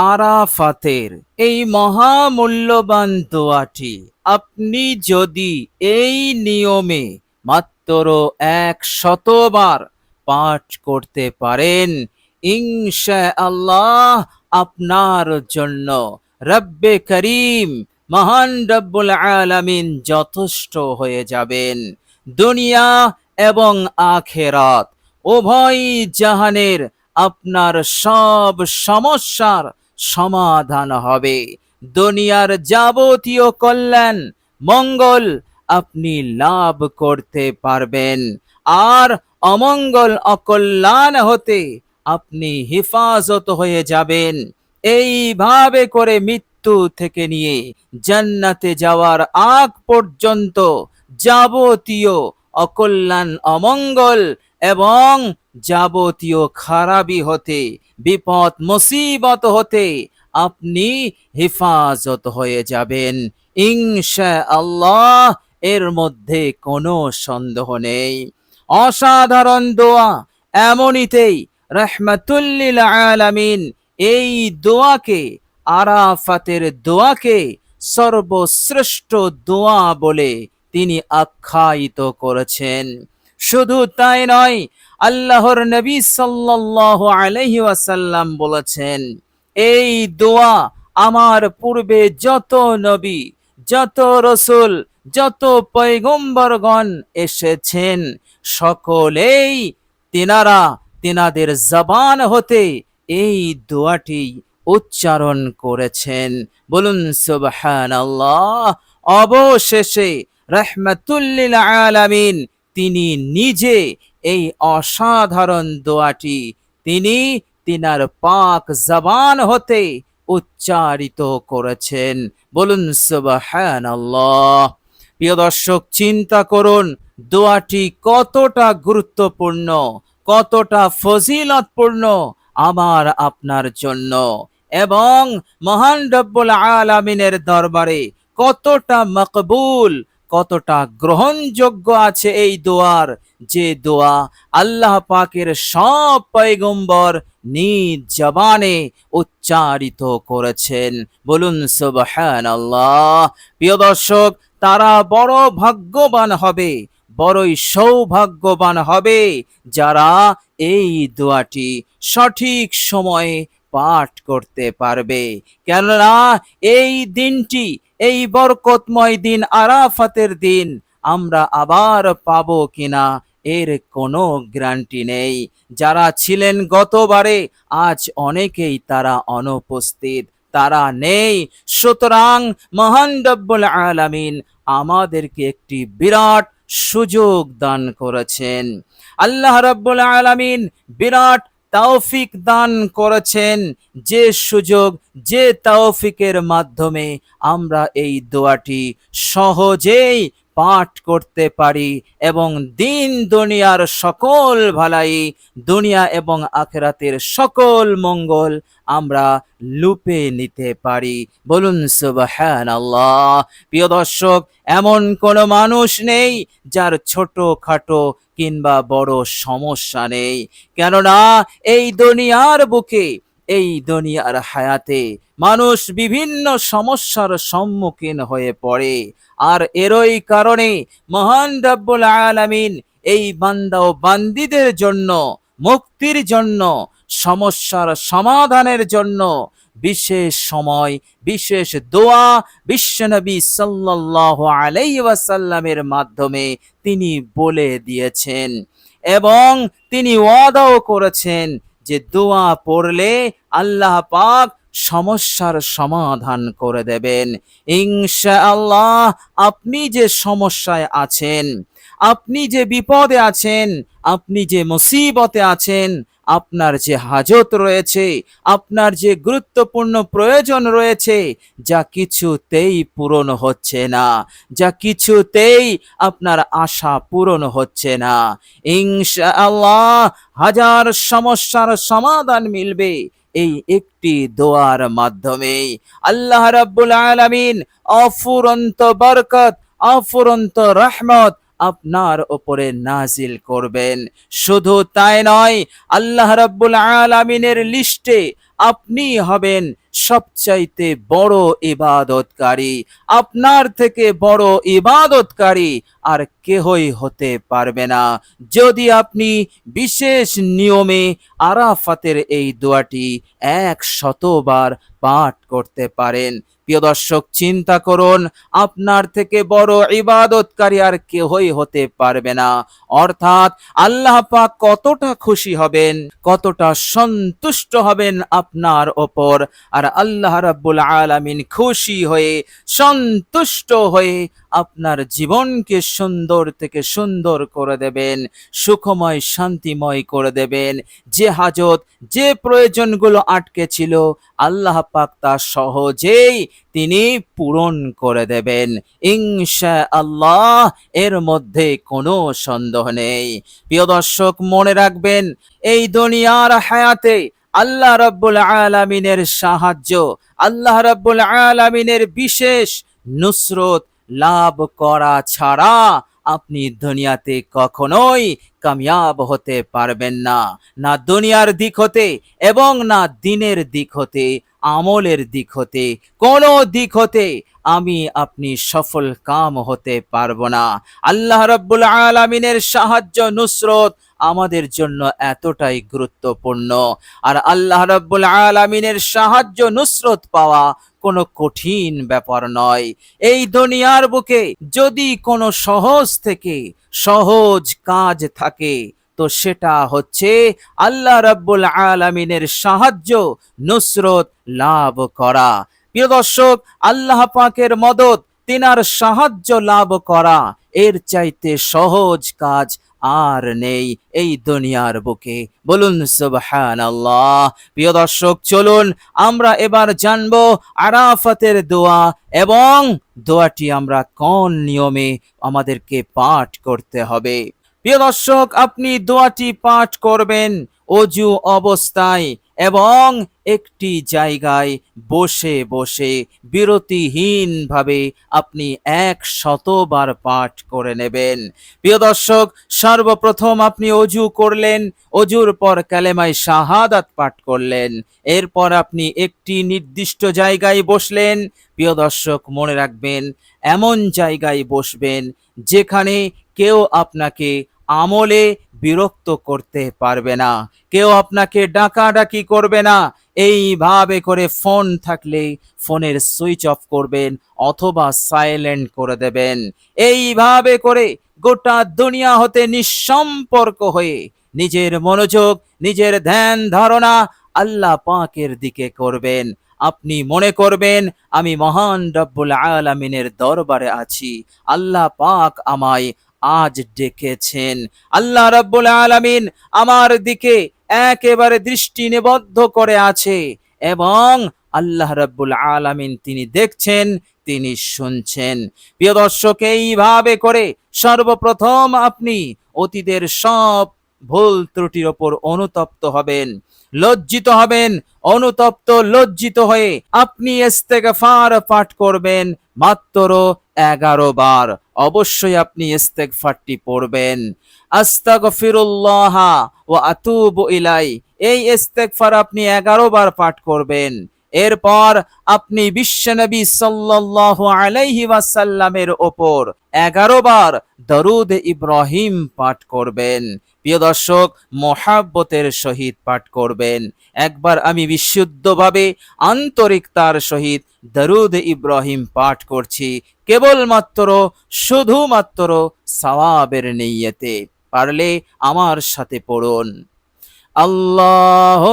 আরাফাতের এই মহামূল্যবান দোয়াটি আপনি যদি এই নিয়মে মাত্র 100বার পাঠ করতে পারেন, ইনশাআল্লাহ আপনার জন্য রব্বে করিম মহান রব্বুল আলামিন যথেষ্ট হয়ে যাবেন। দুনিয়া এবং আখেরাত উভয় জাহানের আপনার সব সমস্যার সমাধান হবে। দুনিয়ার যাবতীয় কল্যাণ মঙ্গল আপনি লাভ করতে পারবেন, আর অমঙ্গল অকল্যাণ হতে আপনি হেফাজত হয়ে যাবেন। এইভাবে করে মৃত্যু থেকে নিয়ে জান্নাতে যাওয়ার আগ পর্যন্ত যাবতীয় অকল্যাণ অমঙ্গল এবং যাবতীয় খারাপি হতে, বিপদ মুসিবত হতে আপনি হেফাজত হয়ে যাবেন ইনশাআল্লাহ। এর মধ্যে কোনো সন্দেহ নেই। অসাধারণ দোয়া, এমনিতেই রাহমাতুল লিল আলামিন এই দোয়াকে, আরাফাতের দোয়াকে সর্বশ্রেষ্ঠ দোয়া বলে তিনি আখ্যায়িত করেছেন। শুধু তাই নয়, আল্লাহর নবী সাল্লাল্লাহু আলাইহি ওয়াসাল্লাম বলেছেন, এই দোয়া আমার পূর্বে যত নবী, যত রসুল, যত পয়গম্বরগণ এসেছেন, সকলেই তিনাদের জবান হতে এই দোয়াটি উচ্চারণ করেছেন। বলুন সুবহানাল্লাহ। অবশেষে রাহমাতুল লিল আলামিন তিনি নিজে এই অসাধারণ দোয়াটি তিনি তিনার পাক জবান হতে উচ্চারিত করেছেন। বলুন সুবহানাল্লাহ। প্রিয় দর্শক, চিন্তা করুন দোয়াটি কতটা গুরুত্বপূর্ণ, কতটা ফজিলতপূর্ণ আমার আপনার জন্য, এবং মহান রব্বুল আলামিনের দরবারে কতটা মকবুল, কতটা গ্রহণযোগ্য আছে এই দোয়ার, যে দোয়া আল্লাহ পাকের সব পয়গম্বর নিজ জবানে উচ্চারিত করেছেন। বলুন সুবহানাল্লাহ। প্রিয় দর্শক, তারা বড় ভাগ্যবান হবে, বড়ই সৌভাগ্যবান হবে যারা এই দোয়াটি সঠিক সময়ে পাঠ করতে পারবে। কেননা এই দিনটি, এই বরকতময় দিন, আরাফাতের দিন আমরা আবার পাবো কিনা এর কোনো গ্যারান্টি নেই। যারা ছিলেন গতবারে, আজ অনেকেই তারা অনুপস্থিত, তারা নেই। সুতরাং মহান রব্বুল আলামিন আমাদেরকে একটি বিরাট সুযোগ দান করেছেন। আল্লাহ রাব্বুল আলামিন বিরাট তৌফিক দান করেছেন, যে সুযোগ, যে তৌফিকের মাধ্যমে আমরা এই দোয়াটি সহজেই পাঠ করতে পারি এবং দিন দুনিয়ার সকল ভালাই, দুনিয়া এবং আখিরাতের সকল মঙ্গল আমরা লুপে নিতে পারি। বলুন সুবহানাল্লাহ। প্রিয় দর্শক, এমন কোনো মানুষ নেই যার ছোট খাটো কিংবা বড় সমস্যা নেই। কেননা এই দুনিয়ার বুকে, এই দুনিয়ার হায়াতে মানুষ বিভিন্ন সমস্যার সম্মুখীন হয়ে পড়ে, আর এরই কারণে মহান রব্বুল আলামিন এই বান্দা ও বান্দীদের জন্য মুক্তির জন্য, সমস্যার সমাধানের জন্য বিশেষ সময়, বিশেষ দোয়া বিশ্বনবী সাল্লাল্লাহু আলাইহি ওয়াসাল্লামের মাধ্যমে তিনি বলে দিয়েছেন, এবং তিনি ওয়াদাও করেছেন যে দোয়া পড়লে আল্লাহ পাক সমস্যার সমাধান করে দেবেন ইনশাআল্লাহ। আপনি যে সমস্যায় আছেন, আপনি যে বিপদে আছেন, আপনি যে মুসিবতে আছেন, আপনার যে হাজত রয়েছে, আপনার যে গুরুত্বপূর্ণ প্রয়োজন রয়েছে, যা কিছুতেই পূরণ হচ্ছে না, যা কিছুতেই আপনার আশা পূরণ হচ্ছে না, ইনশাআল্লাহ হাজার সমস্যার সমাধান মিলবে এই একটি দোয়ার মাধ্যমে। আল্লাহ রাব্বুল আলামিন অফুরন্ত বরকত, অফুরন্ত রহমত আপনার উপরে নাজিল করবেন। শুধু তাই নয়, আল্লাহ রাব্বুল আলামিনের লিস্টে আপনি হবেন সবচাইতে বড় ইবাদতকারী, আপনার থেকে বড় ইবাদতকারী আর কেহই হতে পারবে না। যদি আপনি বিশেষ নিয়মে আরাফাতের এই দোয়াটি 100বার পাঠ করতে পারেন, প্রিয় দর্শক চিন্তা করুন, আপনার থেকে বড় ইবাদতকারী আর কেহই হতে পারবে না। অর্থাৎ আল্লাহ পাক কতটা খুশি হবেন, কতটা সন্তুষ্ট হবেন আপনার ওপর। আর আল্লাহ রাব্বুল আলামিন খুশি হয়ে, সন্তুষ্ট হয়ে আপনার জীবনকে সুন্দর থেকে সুন্দর করে দেবেন, সুখময় শান্তিময় করে দেবেন। যে হাজত, যে প্রয়োজনগুলো আটকে ছিল, আল্লাহ পাক তা সহজেই তিনি পূরণ করে দেবেন ইনশাআল্লাহ, এর মধ্যে কোনো সন্দেহ নেই। প্রিয় দর্শক মনে রাখবেন, এই দুনিয়ার হায়াতে আল্লাহ রাব্বুল আলামিনের সাহায্য, আল্লাহ রাব্বুল আলামিনের বিশেষ নুসরত লাভ করা ছাড়া আপনি দুনিয়াতে কখনোই কামিয়াব হতে পারবেন না। না দুনিয়ার দিক হতে এবং না দিনের দিক হতে, আমলের দিক হতে, কোনো দিক হতে আমি আপনি সফল কাম হতে পারবো না। আল্লাহ রাব্বুল আলামিনের সাহায্য নুসরত আমাদের জন্য এতটাই গুরুত্বপূর্ণ। আর আল্লাহ রাব্বুল আলামিনের সাহায্য নুসরত পাওয়া কোনো কঠিন ব্যাপার নয়। এই দুনিয়ার বুকে যদি কোনো সহজ থেকে সহজ কাজ থাকে, তো সেটা হচ্ছে আল্লাহ রাব্বুল আলামিনের সাহায্য নুসরত লাভ করা। প্রিয় দর্শক, আল্লাহ পাকের মদদ, তিনার সাহায্য লাভ করা, এর চাইতে সহজ কাজ আর নেই এই দুনিয়ার বুকে। বলুন সুবহানাল্লাহ। প্রিয় দর্শক চলুন আমরা এবার জানবো আরাফাতের দোয়া, এবং দোয়াটি আমরা কোন নিয়মে আমাদেরকে পাঠ করতে হবে। প্রিয় দর্শক, আপনি দোয়াটি পাঠ করবেন অজু অবস্থায় এবং একটি জায়গায় বসে বসে বিরতিহীন ভাবে আপনি 100বার পাঠ করে নেবেন। প্রিয় দর্শক, সর্বপ্রথম আপনি অজু করলেন, অজুর পর কালেমায়ে শাহাদাত পাঠ করলেন, এরপর আপনি একটি নির্দিষ্ট জায়গায় বসলেন। প্রিয় দর্শক মনে রাখবেন, এমন জায়গায় বসবেন যেখানে কেউ আপনাকে আমলে বিরক্ত করতে পারবে না, কেউ আপনাকে ডাকাডাকি করবে না। এইভাবে করে ফোন থাকলে ফোনের সুইচ অফ করবেন অথবা সাইলেন্ট করে দেবেন। এইভাবে করে গোটা দুনিয়া হতে নিঃসম্পর্ক হয়ে নিজের মনোযোগ, নিজের ধ্যান ধারণা আল্লাহ পাকের দিকে করবেন। আপনি মনে করবেন আমি মহান রব্বুল আলামিনের দরবারে আছি, আল্লাহ পাক আমায় আজ ডেকেছেন, আল্লাহ রাব্বুল আলামিন আমার দিকে একেবারে দৃষ্টি নিবদ্ধ করে আছে, এবং আল্লাহ রাব্বুল আলামিন তিনি দেখছেন, তিনি শুনছেন। প্রিয় দর্শক, এইভাবে করে সর্বপ্রথম আপনি অতীতের সব ভুল ত্রুটির ওপর অনুতপ্ত হবেন, লজ্জিত হবেন। অনুতপ্ত লজ্জিত হয়ে আপনি ইস্তেগফার পাঠ করবেন মাত্র 11 বার। অবশ্যই আপনি ইস্তেগফারটি পড়বেন, আস্তাগফিরুল্লাহ ওয়া আতুবু ইলাই। এই ইস্তেগফার আপনি 11 বার পাঠ করবেন। এরপর আপনি বিশ্বনবী সাল্লাল্লাহু আলাইহি ওয়াসাল্লামের ওপর 11 বার দরুদ ইব্রাহিম পাঠ করবেন। প্রিয় দর্শক, মোহাব্বতের সহিত পাঠ করবেন। একবার আমি বিশুদ্ধভাবে আন্তরিকতার সহিত দরুদ ইব্রাহিম পাঠ করছি, কেবলমাত্র শুধুমাত্র সওয়াবের নিয়তে। পারলে আমার সাথে পড়ুন,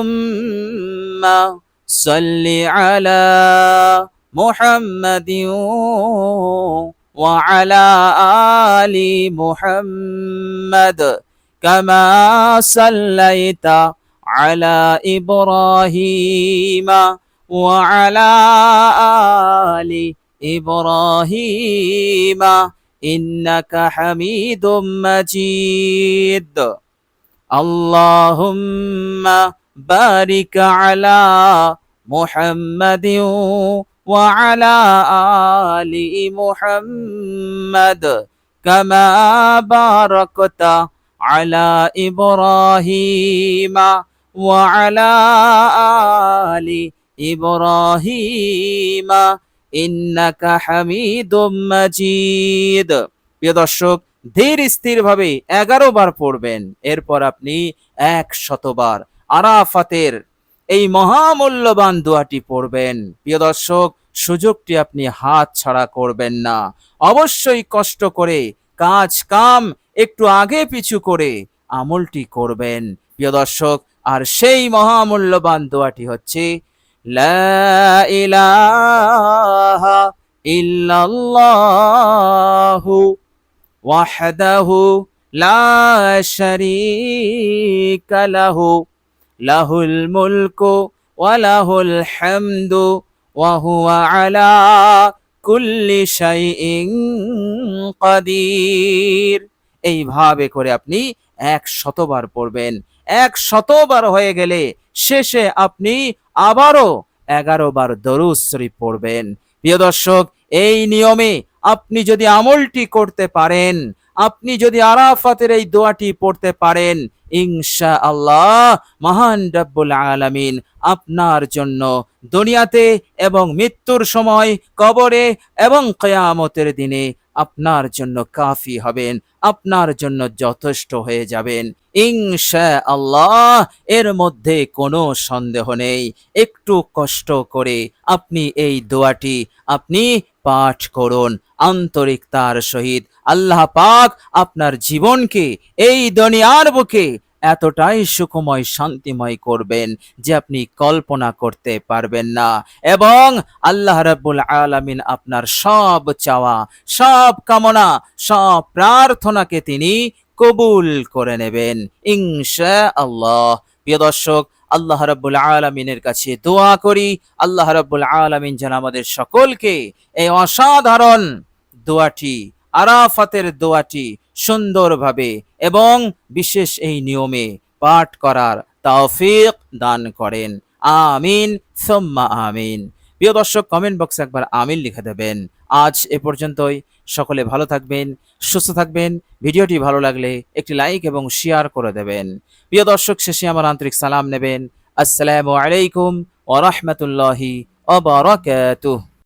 আল্লাহুম্মা সাল্লি আলা মুহাম্মাদিন ওয়া আলা আলি মুহাম্মাদ কামা সাল্লাইতা আলা ইব্রাহিম ওয়া আলা আলি ইব্রাহিম ইন্নাকা হামিদুম মাজিদ। আল্লাহুম্মা বারিক আলা মুহাম্মাদিন ওয়া আলা আলি মুহাম্মাদ কামা বারাকতা আলা ইব্রাহিম ওয়া আলা আলি ইব্রাহিমা ইন্নাকা হামিদুম মাজিদ। প্রিয় দর্শক, ধীর স্থির ভাবে 11 বার পড়বেন। এরপর আপনি 100 বার আরাফাতের এই মহামূল্যবান দোয়াটি পড়বেন। প্রিয় দর্শক, সুযোগটি আপনি হাত ছাড়া করবেন না। অবশ্যই কষ্ট করে কাজ কাম একটু আগে পিছু করে আমলটি করবেন প্রিয় দর্শক। আর সেই মহামূল্যবান দোয়াটি হচ্ছে লা ইলাহা ইল্লাল্লাহু ওয়াহদাহু লা শারীকা লাহু লাহুল মুলকু ওয়া লাহুল হামদু ওয়া হুয়া আলা কুল্লি শাইইন কাদির। এইভাবে করে আপনি 100 বার পড়বেন। 100 বার হয়ে গেলে শেষে আপনি আবারও 11 বার দরুদ শরীফ পড়বেন। প্রিয় দর্শক, এই নিয়মে আপনি যদি আমলটি করতে পারেন, আপনি যদি আরাফাতের এই দোয়াটি পড়তে পারেন, ইনশাআল্লাহ মহান রব্বুল আলামিন আপনার জন্য দুনিয়াতে এবং মৃত্যুর সময়, কবরে এবং কিয়ামতের দিনে আপনার জন্য কাফি হবেন, আপনার জন্য যথেষ্ট হয়ে যাবেন ইনশাআল্লাহ। এর মধ্যে কোনো সন্দেহ নেই। একটু কষ্ট করে আপনি এই দোয়াটি আপনি পাঠ করুন আন্তরিকতার সহিত। আল্লাহ পাক আপনার জীবনকে এই দুনিয়ার বুকে এতটাই সুখময় শান্তিময় করবেন যে আপনি কল্পনা করতে পারবেন না। এবং আল্লাহ রাব্বুল আলামিন আপনার সব চাওয়া, সব কামনা, সব প্রার্থনাকে তিনি কবুল করে নেবেন ইনশাআল্লাহ। প্রিয় দর্শক, আল্লাহ রাব্বুল আলামিনের কাছে দোয়া করি, আল্লাহ রাব্বুল আলামিন যেন আমাদের সকলকে এই অসাধারণ দোয়াটি, আরাফাতের দোয়াটি সুন্দরভাবে এবং বিশেষ এই নিয়মে পাঠ করার তৌফিক দান করেন। আমিন সুম্মা আমিন। প্রিয় দর্শক, কমেন্ট বক্সে একবার আমিন লিখে দেবেন। আজ এ পর্যন্তই। সকলে ভালো থাকবেন, সুস্থ থাকবেন। ভিডিওটি ভালো লাগলে একটি লাইক এবং শেয়ার করে দেবেন। প্রিয় দর্শক, শেষে আমার আন্তরিক সালাম নেবেন। আসসালামু আলাইকুম ওয়া রাহমাতুল্লাহি ওয়া বারাকাতুহু।